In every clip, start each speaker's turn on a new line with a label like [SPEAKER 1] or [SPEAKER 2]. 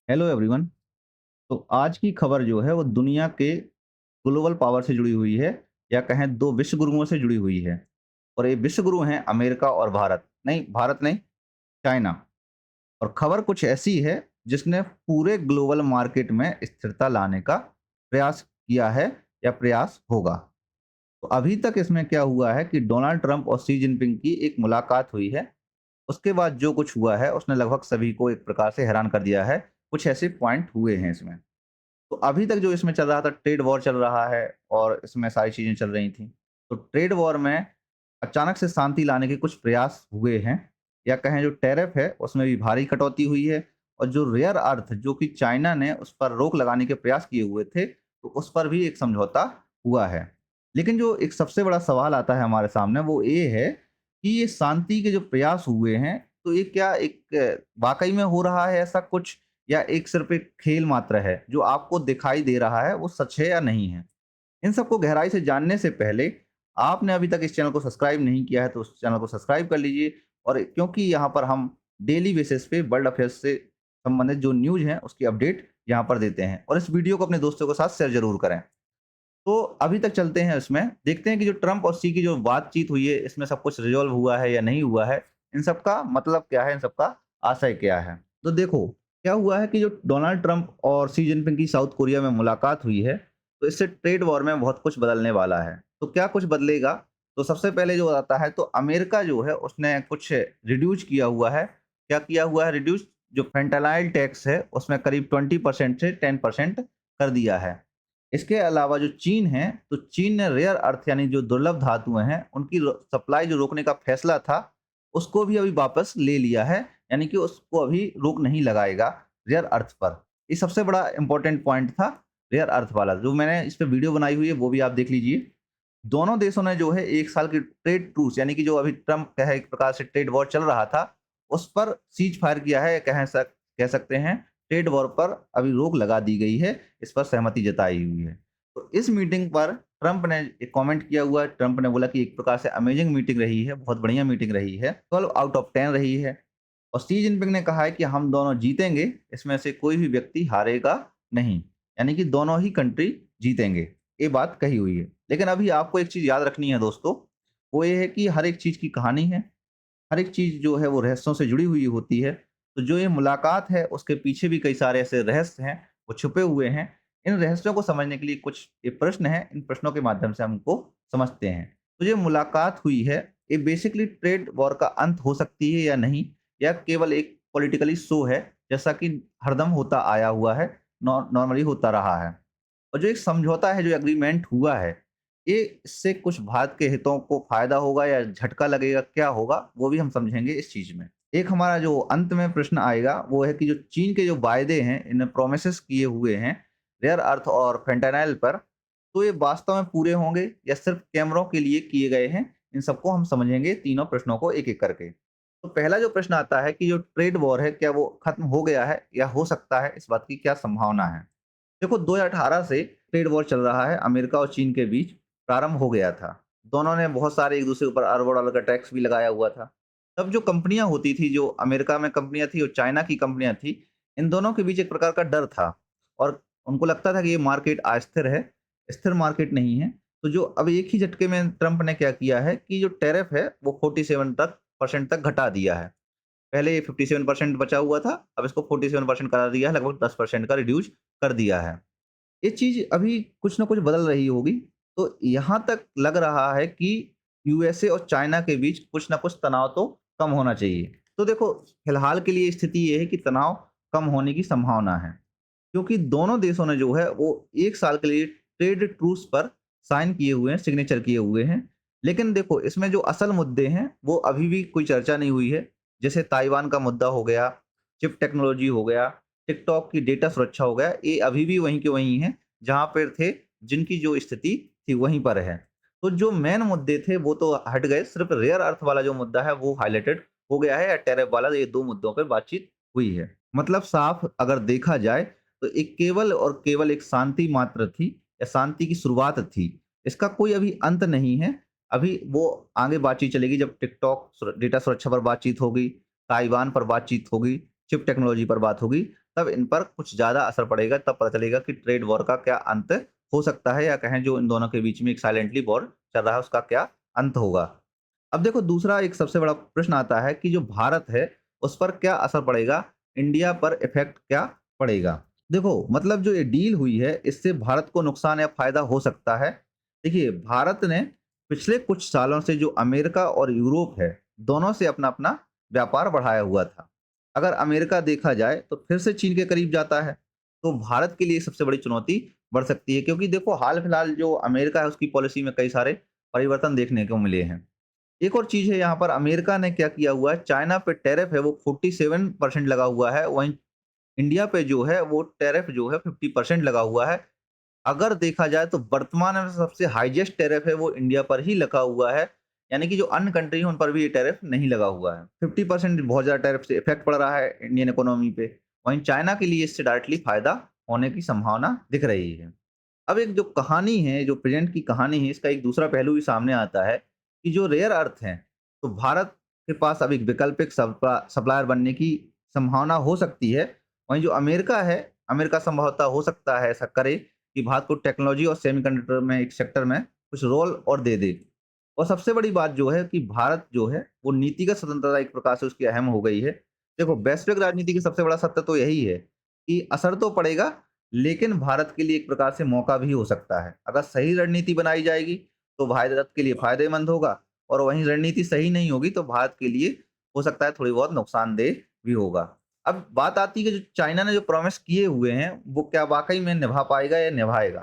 [SPEAKER 1] Hello everyone. तो आज की खबर जो है वो दुनिया के ग्लोबल पावर से जुड़ी हुई है या कहें दो विश्व गुरुओं से जुड़ी हुई है। और ये विश्व गुरु हैं अमेरिका और भारत नहीं, चाइना। और खबर कुछ ऐसी है जिसने पूरे ग्लोबल मार्केट में स्थिरता लाने का प्रयास किया है या प्रयास होगा। तो अभी तक इसमें क्या हुआ है कि डोनाल्ड ट्रंप और शी जिनपिंग की एक मुलाकात हुई है। उसके बाद जो कुछ हुआ है उसने लगभग सभी को एक प्रकार से हैरान कर दिया है। कुछ ऐसे पॉइंट हुए हैं इसमें। तो अभी तक जो इसमें चल रहा था, ट्रेड वॉर चल रहा है और इसमें सारी चीज़ें चल रही थी। तो ट्रेड वॉर में अचानक से शांति लाने के कुछ प्रयास हुए हैं या कहें जो टैरिफ है उसमें भी भारी कटौती हुई है। और जो रेयर अर्थ जो कि चाइना ने उस पर रोक लगाने के प्रयास किए हुए थे, तो उस पर भी एक समझौता हुआ है। लेकिन जो एक सबसे बड़ा सवाल आता है हमारे सामने वो ये है कि ये शांति के जो प्रयास हुए हैं, तो ये क्या एक वाक़ई में हो रहा है ऐसा कुछ, या एक सिर्फ़ एक खेल मात्र है, जो आपको दिखाई दे रहा है, वो सच है या नहीं है? इन सबको गहराई से जानने से पहले, आपने अभी तक इस चैनल को सब्सक्राइब नहीं किया है, तो उस चैनल को सब्सक्राइब कर लीजिए। और क्योंकि यहाँ पर हम डेली बेसिस पे वर्ल्ड अफ़ेयर्स से संबंधित जो न्यूज़ हैं, उसकी अपडेट यहाँ पर देते हैं। और इस वीडियो को अपने दोस्तों के साथ शेयर ज़रूर करें। तो अभी तक चलते हैं इसमें, देखते हैं कि जो ट्रम्प और शी की जो बातचीत हुई है, इसमें सब कुछ रिज़ॉल्व हुआ है या नहीं हुआ है? इन सब का मतलब क्या है? इन सब का आशय क्या है? तो देखो, क्या हुआ है कि जो डोनाल्ड ट्रंप और शी जिनपिंग की साउथ कोरिया में मुलाकात हुई है, तो इससे ट्रेड वॉर में बहुत कुछ बदलने वाला है। तो क्या कुछ बदलेगा? तो सबसे पहले जो आता है, तो अमेरिका जो है उसने कुछ रिड्यूस किया हुआ है। क्या किया हुआ है रिड्यूस? जो फेंटानाइल टैक्स है, उसमें करीब 20% से 10% कर दिया है। इसके अलावा जो चीन है, तो चीन ने रेयर अर्थ यानी जो दुर्लभ धातुएँ हैं, उनकी सप्लाई जो रोकने का फैसला था, उसको भी अभी वापस ले लिया है। यानी कि उसको अभी रोक नहीं लगाएगा रेयर अर्थ पर। ये सबसे बड़ा इम्पोर्टेंट पॉइंट था, रेयर अर्थ वाला। जो मैंने इस पे वीडियो बनाई हुई है, वो भी आप देख लीजिए। दोनों देशों ने जो है 1 साल की ट्रेड ट्रूस, यानी कि जो अभी ट्रम्प का है एक प्रकार से ट्रेड वॉर चल रहा था, उस पर सीज़ फायर किया है। कह सकते हैं ट्रेड वॉर पर अभी रोक लगा दी गई है, इस पर सहमति जताई हुई है। तो इस मीटिंग पर ट्रम्प ने एक कमेंट किया हुआ है। ट्रम्प ने बोला कि एक प्रकार से अमेजिंग मीटिंग रही है, बहुत बढ़िया मीटिंग रही है, 12 आउट ऑफ 10 रही है। और शी जिनपिंग ने कहा है कि हम दोनों जीतेंगे, इसमें से कोई भी व्यक्ति हारेगा नहीं। यानी कि दोनों ही कंट्री जीतेंगे, ये बात कही हुई है। लेकिन अभी आपको एक चीज़ याद रखनी है दोस्तों, वो ये है कि हर एक चीज़ की कहानी है, हर एक चीज़ जो है वो रहस्यों से जुड़ी हुई होती है। तो जो ये मुलाकात है, उसके पीछे भी कई सारे ऐसे रहस्य हैं, वो छुपे हुए हैं। इन रहस्यों को समझने के लिए कुछ ये प्रश्न हैं, इन प्रश्नों के माध्यम से हम इनको समझते हैं। तो जो मुलाकात हुई है, ये बेसिकली ट्रेड वॉर का अंत हो सकती है या नहीं, या केवल एक पॉलिटिकली शो है, जैसा कि हरदम होता आया हुआ है, नॉर्मली होता रहा है। और जो एक समझौता है, जो एग्रीमेंट हुआ है, ये इससे कुछ भारत के हितों को फ़ायदा होगा या झटका लगेगा, क्या होगा? वो भी हम समझेंगे इस चीज़ में। एक हमारा जो अंत में प्रश्न आएगा, वो है कि जो चीन के जो वायदे हैं, इन्हें प्रोमिसेस किए हुए हैं, रेयर अर्थ और फेंटानाइल पर, तो ये वास्तव में पूरे होंगे या सिर्फ़ कैमरों के लिए किए गए हैं? इन सबको हम समझेंगे, तीनों प्रश्नों को एक-एक करके। तो पहला जो प्रश्न आता है कि जो ट्रेड वॉर है, क्या वो खत्म हो गया है या हो सकता है? इस बात की क्या संभावना है? देखो, 2018 से ट्रेड वॉर चल रहा है, अमेरिका और चीन के बीच प्रारंभ हो गया था। दोनों ने बहुत सारे एक-दूसरे के ऊपर अरबों डॉलर का टैक्स भी लगाया हुआ था। तब जो कंपनियाँ होती थी, जो अमेरिका में कंपनियाँ थी और चाइना की कंपनियाँ थी, इन दोनों के बीच एक प्रकार का डर था और उनको लगता था कि ये मार्केट अस्थिर है, स्थिर मार्केट नहीं है। तो जो अब एक ही झटके में ट्रंप ने क्या किया है कि जो टैरिफ है, वो 47 तक परसेंट तक घटा दिया है। पहले ये 57% बचा हुआ था, अब इसको 47% करा दिया है, लगभग 10% का रिड्यूस कर दिया है। ये चीज़ अभी कुछ न कुछ बदल रही होगी। तो यहाँ तक लग रहा है कि यूएसए और चाइना के बीच कुछ न कुछ तनाव तो कम होना चाहिए। तो देखो, फिलहाल के लिए स्थिति ये है कि तनाव कम होने की संभावना है, क्योंकि दोनों देशों ने जो है वो 1 साल के लिए ट्रेड ट्रूस पर साइन किए हुए हैं, सिग्नेचर किए हुए हैं। लेकिन देखो, इसमें जो असल मुद्दे हैं, वो अभी भी कोई चर्चा नहीं हुई है। जैसे ताइवान का मुद्दा हो गया, चिप टेक्नोलॉजी हो गया, टिकटॉक की डेटा सुरक्षा हो गया, ये अभी भी वहीं के वहीं हैं, जहाँ पर थे, जिनकी जो स्थिति थी वहीं पर है। तो जो मेन मुद्दे थे वो तो हट गए, सिर्फ रेयर अर्थ वाला जो मुद्दा है वो हाइलाइटेड हो गया है, या टैरिफ वाला, ये 2 मुद्दों पर बातचीत हुई है। मतलब साफ अगर देखा जाए, तो एक केवल और केवल एक शांति मात्र थी, या शांति की शुरुआत थी। इसका कोई अभी अंत नहीं है। अभी वो आगे बातचीत चलेगी, जब टिकटॉक डेटा सुरक्षा पर बातचीत होगी, ताइवान पर बातचीत होगी, चिप टेक्नोलॉजी पर बात होगी, तब इन पर कुछ ज़्यादा असर पड़ेगा, तब पता चलेगा कि ट्रेड वॉर का क्या अंत हो सकता है, या कहें जो इन दोनों के बीच में एक साइलेंटली वॉर चल रहा है उसका क्या अंत होगा। अब देखो दूसरा एक सबसे बड़ा प्रश्न आता है कि जो भारत है उस पर क्या असर पड़ेगा, इंडिया पर इफ़ेक्ट क्या पड़ेगा? देखो मतलब जो ये डील हुई है इससे भारत को नुकसान या फ़ायदा हो सकता है। देखिए भारत ने पिछले कुछ सालों से जो अमेरिका और यूरोप है, दोनों से अपना-अपना व्यापार बढ़ाया हुआ था। अगर अमेरिका देखा जाए तो फिर से चीन के करीब जाता है, तो भारत के लिए सबसे बड़ी चुनौती बढ़ सकती है, क्योंकि देखो हाल-फिलहाल जो अमेरिका है उसकी पॉलिसी में कई सारे परिवर्तन देखने को मिले हैं। एक और चीज़ है यहाँ पर, अमेरिका ने क्या किया हुआ है, चाइना पे टैरिफ है वो 47% लगा हुआ है, वहीं इंडिया पे जो है वो टैरिफ जो है 50% लगा हुआ है। अगर देखा जाए तो वर्तमान में सबसे हाईएस्ट टैरिफ है वो इंडिया पर ही लगा हुआ है, यानी कि जो अन्य कंट्री है उन पर भी ये टैरिफ नहीं लगा हुआ है। 50% बहुत ज़्यादा टैरिफ से इफ़ेक्ट पड़ रहा है इंडियन इकोनॉमी पे। वहीं चाइना के लिए इससे डायरेक्टली फ़ायदा होने की संभावना दिख रही है। अब एक जो कहानी है, जो प्रेज़ेंट की कहानी है, इसका एक दूसरा पहलू भी सामने आता है कि जो रेयर अर्थ हैं, तो भारत के पास अब एक वैकल्पिक सप्लायर बनने की संभावना हो सकती है। वहीं जो अमेरिका है, अमेरिका संभवतः हो सकता है ऐसा करे कि भारत को टेक्नोलॉजी और सेमीकंडक्टर में एक सेक्टर में कुछ रोल और दे दे। और सबसे बड़ी बात जो है कि भारत जो है वो नीतिगत स्वतंत्रता एक प्रकार से उसकी अहम हो गई है। देखो वैश्विक राजनीति की सबसे बड़ा सत्य तो यही है कि असर तो पड़ेगा, लेकिन भारत के लिए एक प्रकार से मौका भी हो सकता है। अगर सही रणनीति बनाई जाएगी तो भारत के लिए फ़ायदेमंद होगा, और वहीं रणनीति सही नहीं होगी तो भारत के लिए हो सकता है थोड़ी बहुत नुकसानदेह भी होगा। अब बात आती है कि जो चाइना ने जो प्रॉमिस किए हुए हैं, वो क्या वाक़ई में निभा पाएगा या निभाएगा?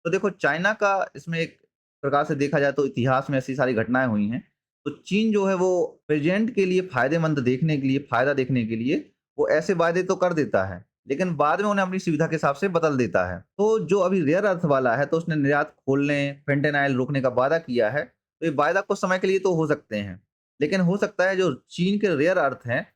[SPEAKER 1] तो देखो चाइना का इसमें एक प्रकार से देखा जाए तो इतिहास में ऐसी सारी घटनाएँ हुई हैं। तो चीन जो है वो प्रेज़ेंट के लिए फ़ायदेमंद देखने के लिए, फ़ायदा देखने के लिए वो ऐसे वादे तो कर देता है, लेकिन बाद में उन्हें अपनी सुविधा के हिसाब से बदल देता है। तो जो अभी रेयर अर्थ वाला है, तो उसने निर्यात खोलने, फेंटेनाइल रोकने का वादा किया है। तो ये वायदा कुछ समय के लिए तो हो सकते हैं, लेकिन हो सकता है जो चीन के रेयर अर्थ हैं,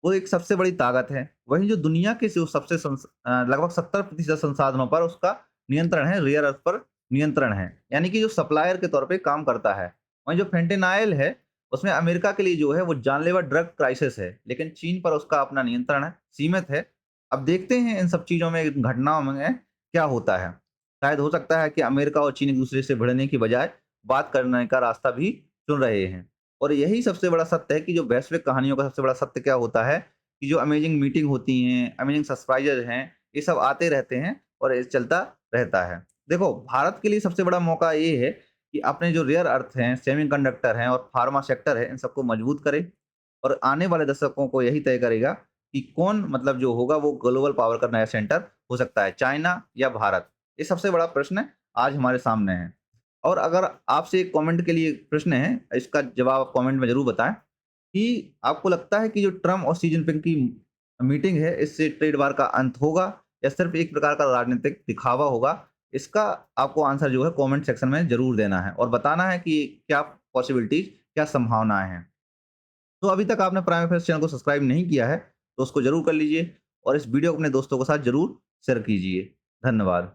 [SPEAKER 1] वो एक सबसे बड़ी ताकत है। वहीं जो दुनिया के जो सबसे लगभग 70% संसाधनों पर उसका नियंत्रण है, रेयर अर्थ पर नियंत्रण है। यानी कि जो सप्लायर के तौर पे काम करता है। वहीं जो फेंटेनाइल है, उसमें अमेरिका के लिए जो है वो जानलेवा ड्रग क्राइसिस है, लेकिन चीन पर उसका अपना नियंत्रण है, सीमित है। अब देखते हैं इन सब चीज़ों में, इन घटनाओं में क्या होता है। शायद हो सकता है कि अमेरिका और चीन एक-दूसरे से भिड़ने की बजाय बात करने का रास्ता भी चुन रहे हैं। और यही सबसे बड़ा सत्य है कि जो वैश्विक कहानियों का सबसे बड़ा सत्य क्या होता है कि जो अमेजिंग मीटिंग होती हैं, अमेजिंग सरप्राइज़ेज़ हैं, ये सब आते रहते हैं और ये चलता रहता है। देखो, भारत के लिए सबसे बड़ा मौका ये है कि अपने जो रेयर अर्थ हैं, सेमीकंडक्टर हैं और फार्मा सेक्टर है, इन सबको मजबूत करें, और आने वाले दशकों को यही तय करेगा कि कौन मतलब जो होगा वो ग्लोबल पावर का नया सेंटर हो सकता है, चाइना या भारत? ये सबसे बड़ा प्रश्न आज हमारे सामने है। और अगर आपसे एक कमेंट के लिए प्रश्न है, इसका जवाब आप कमेंट में ज़रूर बताएँ कि आपको लगता है कि जो ट्रम्प और शी जिनपिंग की मीटिंग है, इससे ट्रेड वार का अंत होगा या सिर्फ़ एक प्रकार का राजनीतिक दिखावा होगा? इसका आपको आंसर जो है कमेंट सेक्शन में ज़रूर देना है और बताना है कि क्या पॉसिबिलिटीज़, क्या संभावनाएँ हैं। तो अभी तक आपने प्राइम अफेयर्स चैनल को सब्सक्राइब नहीं किया है, तो उसको ज़रूर कर लीजिए और इस वीडियो को अपने दोस्तों के साथ ज़रूर शेयर कीजिए। धन्यवाद।